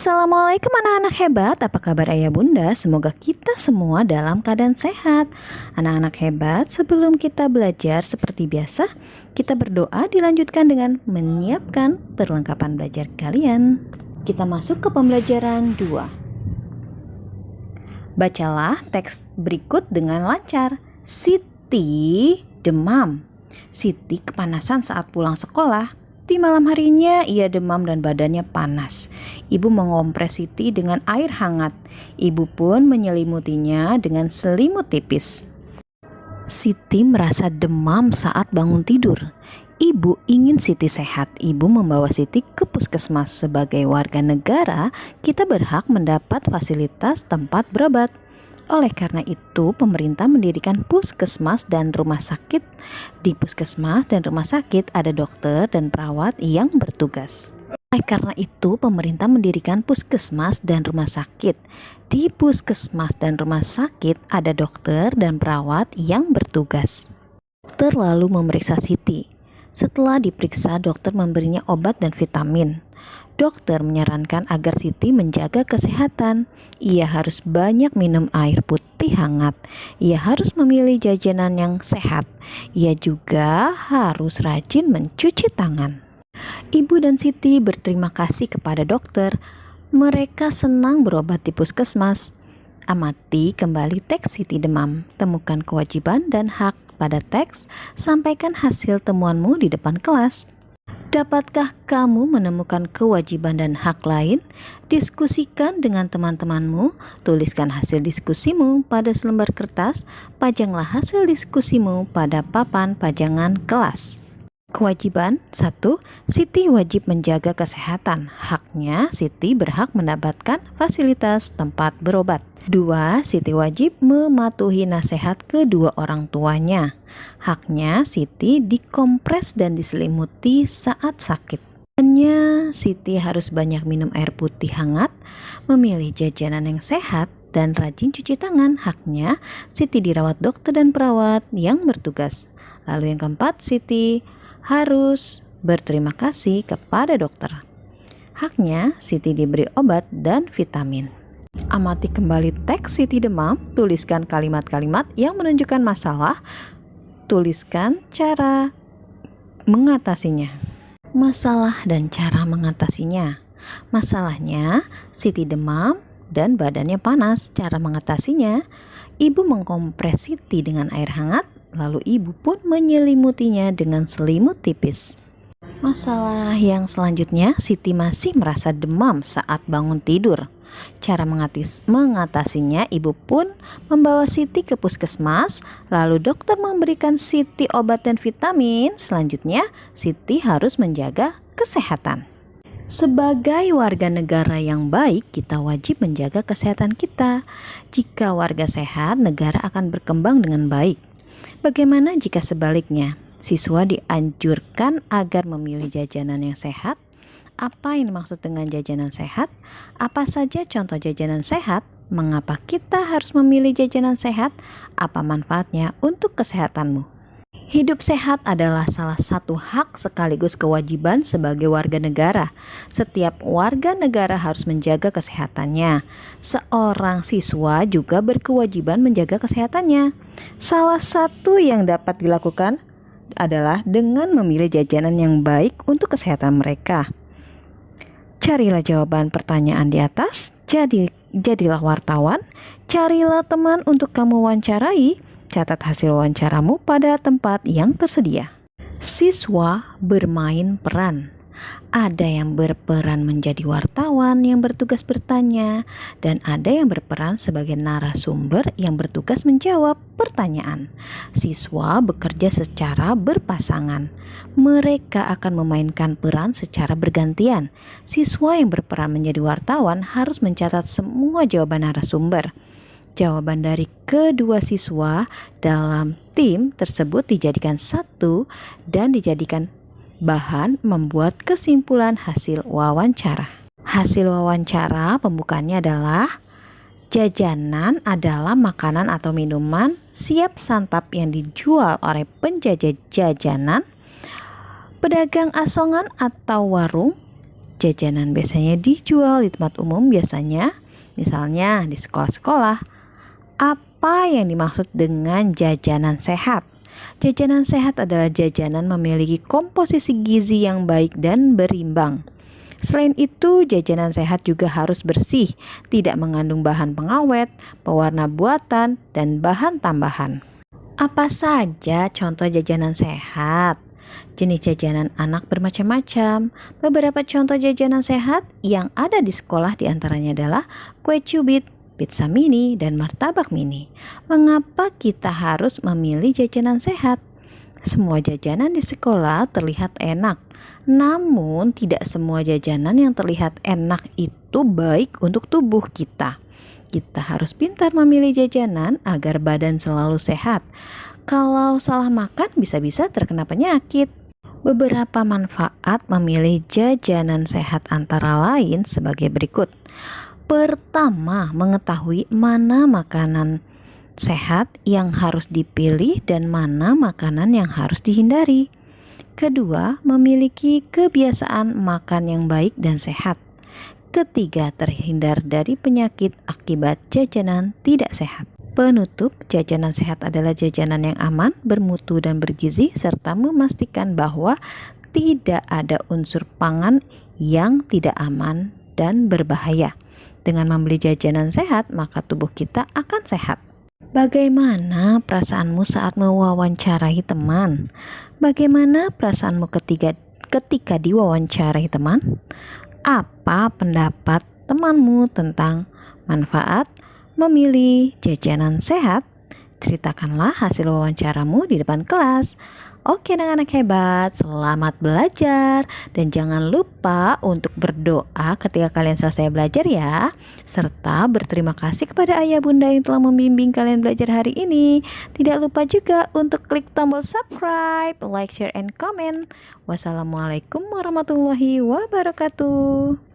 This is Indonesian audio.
Assalamualaikum anak-anak hebat, apa kabar ayah bunda? Semoga kita semua dalam keadaan sehat. Anak-anak hebat, sebelum kita belajar seperti biasa, kita berdoa dilanjutkan dengan menyiapkan perlengkapan belajar kalian. Kita masuk ke pembelajaran 2. Bacalah teks berikut dengan lancar. Siti demam. Siti kepanasan saat pulang sekolah. Di malam harinya ia demam dan badannya panas. Ibu mengompres Siti dengan air hangat. Ibu pun menyelimutinya dengan selimut tipis. Siti merasa demam saat bangun tidur. Ibu ingin Siti sehat. Ibu membawa Siti ke puskesmas. Sebagai warga negara, kita berhak mendapat fasilitas tempat berobat. Oleh karena itu, pemerintah mendirikan puskesmas dan rumah sakit. Di puskesmas dan rumah sakit ada dokter dan perawat yang bertugas. Oleh karena itu, pemerintah mendirikan puskesmas dan rumah sakit. Di puskesmas dan rumah sakit ada dokter dan perawat yang bertugas. Dokter lalu memeriksa Siti. Setelah diperiksa, dokter memberinya obat dan vitamin. Dokter menyarankan agar Siti menjaga kesehatan. Ia harus banyak minum air putih hangat. Ia harus memilih jajanan yang sehat. Ia juga harus rajin mencuci tangan. Ibu dan Siti berterima kasih kepada dokter. Mereka senang berobat di puskesmas. Amati kembali teks Siti demam. Temukan kewajiban dan hak pada teks. Sampaikan hasil temuanmu di depan kelas. Dapatkah kamu menemukan kewajiban dan hak lain? Diskusikan dengan teman-temanmu. Tuliskan hasil diskusimu pada selembar kertas. Pajanglah hasil diskusimu pada papan pajangan kelas. Kewajiban 1. Siti wajib menjaga kesehatan. Haknya, Siti berhak mendapatkan fasilitas tempat berobat. 2. Siti wajib mematuhi nasihat kedua orang tuanya. Haknya, Siti dikompres dan diselimuti saat sakit. Hanya Siti harus banyak minum air putih hangat, memilih jajanan yang sehat, dan rajin cuci tangan. Haknya, Siti dirawat dokter dan perawat yang bertugas. Lalu yang keempat, Siti harus berterima kasih kepada dokter. Haknya, Siti diberi obat dan vitamin. Amati kembali teks Siti demam. Tuliskan kalimat-kalimat yang menunjukkan masalah. Tuliskan cara mengatasinya. Masalah dan cara mengatasinya. Masalahnya, Siti demam dan badannya panas. Cara mengatasinya, ibu mengkompres Siti dengan air hangat. Lalu ibu pun menyelimutinya dengan selimut tipis. Masalah yang selanjutnya, Siti masih merasa demam saat bangun tidur. Cara mengatasinya, ibu pun membawa Siti ke puskesmas. Lalu dokter memberikan Siti obat dan vitamin. Selanjutnya, Siti harus menjaga kesehatan. Sebagai warga negara yang baik, kita wajib menjaga kesehatan kita. Jika warga sehat, negara akan berkembang dengan baik. Bagaimana jika sebaliknya? Siswa dianjurkan agar memilih jajanan yang sehat. Apa yang dimaksud dengan jajanan sehat? Apa saja contoh jajanan sehat? Mengapa kita harus memilih jajanan sehat? Apa manfaatnya untuk kesehatanmu? Hidup sehat adalah salah satu hak sekaligus kewajiban sebagai warga negara. Setiap warga negara harus menjaga kesehatannya. Seorang siswa juga berkewajiban menjaga kesehatannya. Salah satu yang dapat dilakukan adalah dengan memilih jajanan yang baik untuk kesehatan mereka. Carilah jawaban pertanyaan di atas. Jadilah wartawan. Carilah teman untuk kamu wawancarai. Catat hasil wawancaramu pada tempat yang tersedia. Siswa bermain peran. Ada yang berperan menjadi wartawan yang bertugas bertanya, dan ada yang berperan sebagai narasumber yang bertugas menjawab pertanyaan. Siswa bekerja secara berpasangan. Mereka akan memainkan peran secara bergantian. Siswa yang berperan menjadi wartawan harus mencatat semua jawaban narasumber. Jawaban dari kedua siswa dalam tim tersebut dijadikan satu dan dijadikan bahan membuat kesimpulan hasil wawancara. Hasil wawancara pembukaannya adalah: jajanan adalah makanan atau minuman siap santap yang dijual oleh penjajah jajanan, pedagang asongan atau warung, Jajanan biasanya dijual di tempat umum, biasanya misalnya di sekolah-sekolah. Apa yang dimaksud dengan jajanan sehat? Jajanan sehat adalah jajanan memiliki komposisi gizi yang baik dan berimbang. Selain itu, jajanan sehat juga harus bersih, tidak mengandung bahan pengawet, pewarna buatan, dan bahan tambahan. Apa saja contoh jajanan sehat? Jenis jajanan anak bermacam-macam. Beberapa contoh jajanan sehat yang ada di sekolah diantaranya adalah kue cubit, pizza mini, dan martabak mini. Mengapa kita harus memilih jajanan sehat? Semua jajanan di sekolah terlihat enak. Namun tidak semua jajanan yang terlihat enak itu baik untuk tubuh kita. Kita harus pintar memilih jajanan agar badan selalu sehat. Kalau salah makan bisa-bisa terkena penyakit. Beberapa manfaat memilih jajanan sehat antara lain sebagai berikut. Pertama, mengetahui mana makanan sehat yang harus dipilih dan mana makanan yang harus dihindari. Kedua, memiliki kebiasaan makan yang baik dan sehat. Ketiga, terhindar dari penyakit akibat jajanan tidak sehat. Penutup, jajanan sehat adalah jajanan yang aman, bermutu dan bergizi, serta memastikan bahwa tidak ada unsur pangan yang tidak aman dan berbahaya. Dengan membeli jajanan sehat, maka tubuh kita akan sehat. Bagaimana perasaanmu saat mewawancarai teman? Bagaimana perasaanmu ketika diwawancarai teman? Apa pendapat temanmu tentang manfaat memilih jajanan sehat? Ceritakanlah hasil wawancaramu di depan kelas. Oke anak-anak hebat, selamat belajar. Dan jangan lupa untuk berdoa ketika kalian selesai belajar ya. Serta berterima kasih kepada ayah bunda yang telah membimbing kalian belajar hari ini. Tidak lupa juga untuk klik tombol subscribe, like, share, and comment. Wassalamualaikum warahmatullahi wabarakatuh.